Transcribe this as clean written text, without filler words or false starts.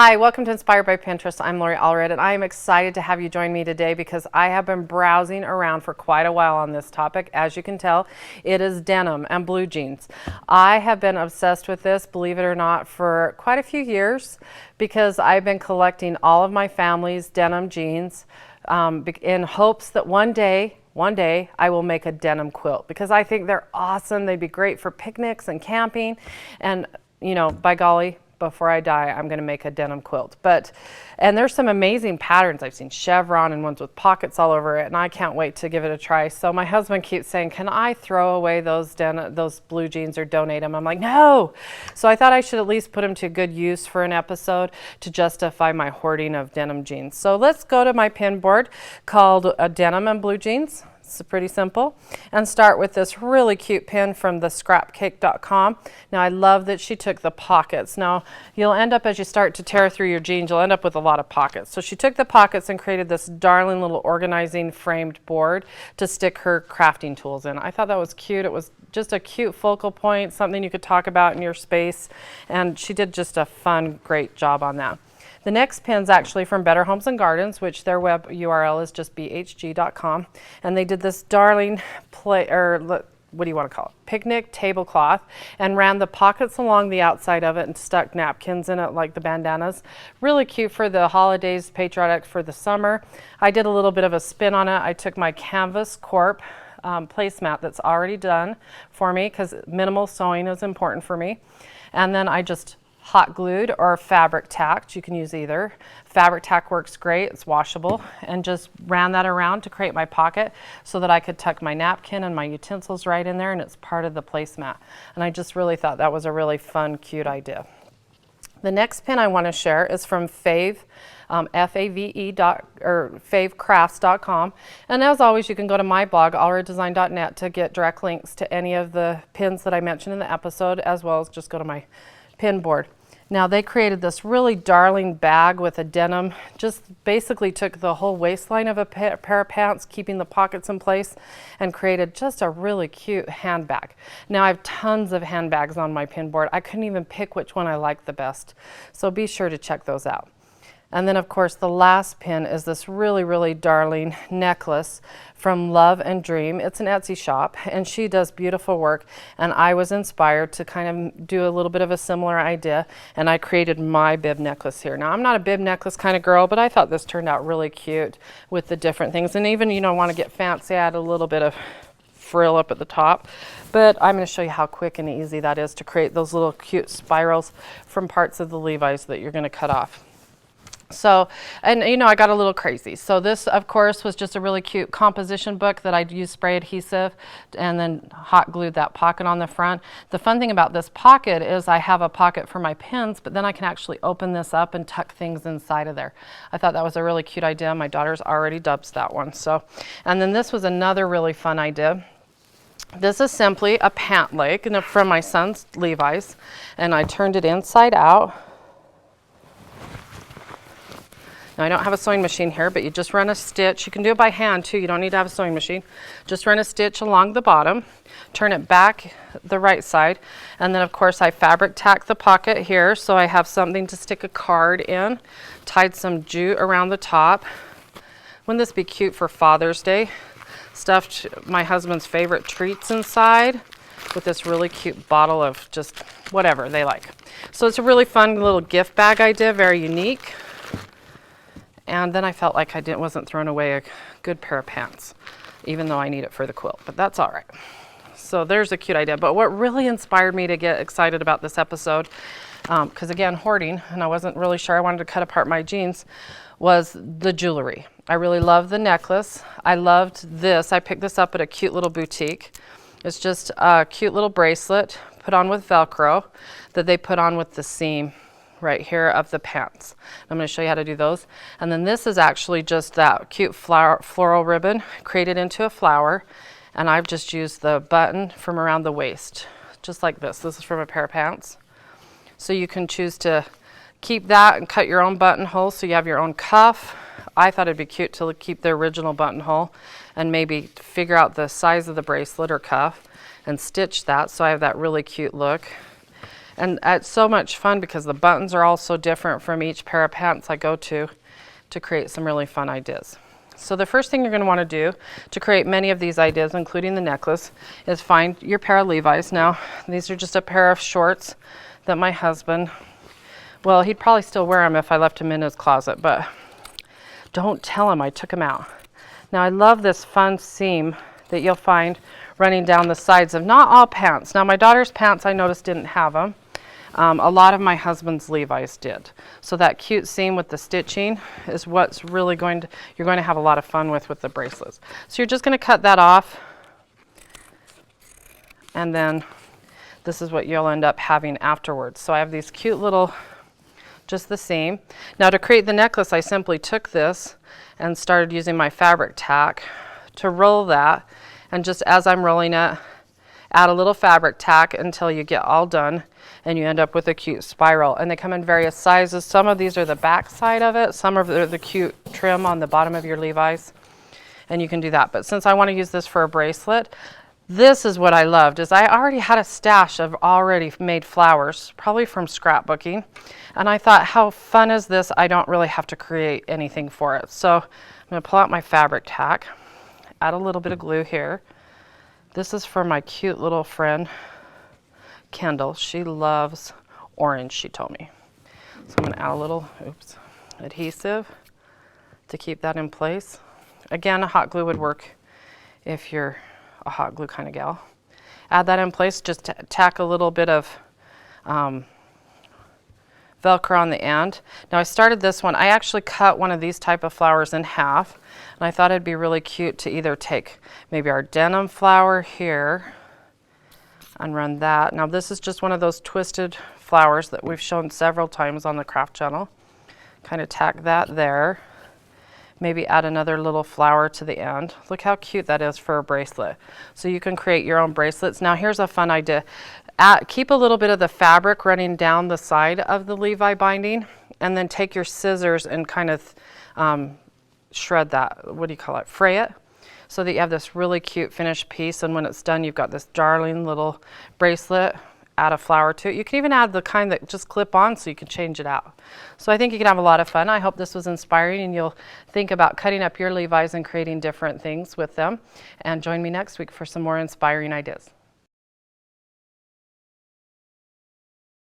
Hi, welcome to Inspired by Pinterest. I'm Lori Allred, and I am excited to have you join me today because I have been browsing around for quite a while on this topic. As you can tell, it is denim and blue jeans. I have been obsessed with this, believe it or not, for quite a few years because I've been collecting all of my family's denim jeans in hopes that one day I will make a denim quilt because I think they're awesome. They'd be great for picnics and camping, and you know, by golly, before I die, I'm going to make a denim quilt. And there's some amazing patterns. I've seen chevron and ones with pockets all over it, and I can't wait to give it a try. So my husband keeps saying, can I throw away those blue jeans or donate them? I'm like, no. So I thought I should at least put them to good use for an episode to justify my hoarding of denim jeans. So let's go to my pin board called Denim and Blue Jeans. It's pretty simple, and start with this really cute pin from the scrapcake.com. Now I love that she took the pockets. Now you'll end up, as you start to tear through your jeans, you'll end up with a lot of pockets. So she took the pockets and created this darling little organizing framed board to stick her crafting tools in. I thought that was cute. It was just a cute focal point, something you could talk about in your space, and she did just a fun, great job on that. The next pin's actually from Better Homes and Gardens, which their web URL is just bhg.com, and they did this darling what do you want to call it? Picnic tablecloth, and ran the pockets along the outside of it and stuck napkins in it like the bandanas. Really cute for the holidays, patriotic for the summer. I did a little bit of a spin on it. I took my canvas corp placemat that's already done for me because minimal sewing is important for me, and then I just hot glued or fabric tacked. You can use either. Fabric tack works great, it's washable, and just ran that around to create my pocket so that I could tuck my napkin and my utensils right in there, and it's part of the placemat. And I just really thought that was a really fun, cute idea. The next pin I want to share is from Fave, favecrafts.com, and as always you can go to my blog allreddesign.net to get direct links to any of the pins that I mentioned in the episode, as well as just go to my pin board. Now they created this really darling bag with a denim, just basically took the whole waistline of a pair of pants, keeping the pockets in place, and created just a really cute handbag. Now I have tons of handbags on my pin board. I couldn't even pick which one I liked the best, so be sure to check those out. And then of course the last pin is this really, really darling necklace from Love and Dream. It's an Etsy shop, and she does beautiful work, and I was inspired to kind of do a little bit of a similar idea, and I created my bib necklace here. Now I'm not a bib necklace kind of girl, but I thought this turned out really cute with the different things, and even, you know, want to get fancy, add a little bit of frill up at the top. But I'm going to show you how quick and easy that is to create those little cute spirals from parts of the Levi's that you're going to cut off. So, and you know, I got a little crazy. So this, of course, was just a really cute composition book that I'd used spray adhesive and then hot glued that pocket on the front. The fun thing about this pocket is I have a pocket for my pins, but then I can actually open this up and tuck things inside of there. I thought that was a really cute idea. My daughter's already dubs that one. So, and then this was another really fun idea. This is simply a pant leg from my son's Levi's, and I turned it inside out. Now, I don't have a sewing machine here, but you just run a stitch. You can do it by hand too. You don't need to have a sewing machine. Just run a stitch along the bottom, turn it back the right side, and then of course I fabric tack the pocket here so I have something to stick a card in. Tied some jute around the top. Wouldn't this be cute for Father's Day? Stuffed my husband's favorite treats inside with this really cute bottle of just whatever they like. So it's a really fun little gift bag idea, very unique. And then I felt like I wasn't throwing away a good pair of pants, even though I need it for the quilt, but that's all right. So there's a cute idea. But what really inspired me to get excited about this episode, because again, hoarding, and I wasn't really sure I wanted to cut apart my jeans, was the jewelry. I really loved the necklace. I loved this. I picked this up at a cute little boutique. It's just a cute little bracelet put on with Velcro that they put on with the seam right here of the pants. I'm going to show you how to do those. And then this is actually just that cute floral ribbon created into a flower, and I've just used the button from around the waist, just like this. This is from a pair of pants. So you can choose to keep that and cut your own buttonhole so you have your own cuff. I thought it'd be cute to keep the original buttonhole and maybe figure out the size of the bracelet or cuff and stitch that so I have that really cute look. And it's so much fun because the buttons are all so different from each pair of pants I go to create some really fun ideas. So the first thing you're going to want to do to create many of these ideas, including the necklace, is find your pair of Levi's. Now, these are just a pair of shorts that my husband, well, he'd probably still wear them if I left them in his closet, but don't tell him I took them out. Now, I love this fun seam that you'll find running down the sides of not all pants. Now, my daughter's pants I noticed didn't have them. A lot of my husband's Levi's did. So that cute seam with the stitching is what's really you're going to have a lot of fun with the bracelets. So you're just going to cut that off, and then this is what you'll end up having afterwards. So I have these cute little, just the seam. Now to create the necklace, I simply took this and started using my fabric tack to roll that, and just as I'm rolling it, add a little fabric tack until you get all done, and you end up with a cute spiral. And they come in various sizes. Some of these are the back side of it, some are the cute trim on the bottom of your Levi's, and you can do that. But since I want to use this for a bracelet, this is what I loved, is I already had a stash of already made flowers, probably from scrapbooking, and I thought, how fun is this? I don't really have to create anything for it. So I'm going to pull out my fabric tack, add a little bit of glue here. This is for my cute little friend, Kendall. She loves orange, she told me. So I'm going to add a little, adhesive to keep that in place. Again, a hot glue would work if you're a hot glue kind of gal. Add that in place, just tack a little bit of Velcro on the end. Now I started this one, I actually cut one of these type of flowers in half, and I thought it'd be really cute to either take maybe our denim flower here and run that. Now this is just one of those twisted flowers that we've shown several times on the craft channel. Kind of tack that there. Maybe add another little flower to the end. Look how cute that is for a bracelet. So you can create your own bracelets. Now here's a fun idea. Keep a little bit of the fabric running down the side of the Levi binding, and then take your scissors and kind of shred that, what do you call it, fray it, so that you have this really cute finished piece, and when it's done you've got this darling little bracelet. Add a flower to it. You can even add the kind that just clip on so you can change it out. So I think you can have a lot of fun. I hope this was inspiring and you'll think about cutting up your Levi's and creating different things with them. And join me next week for some more inspiring ideas.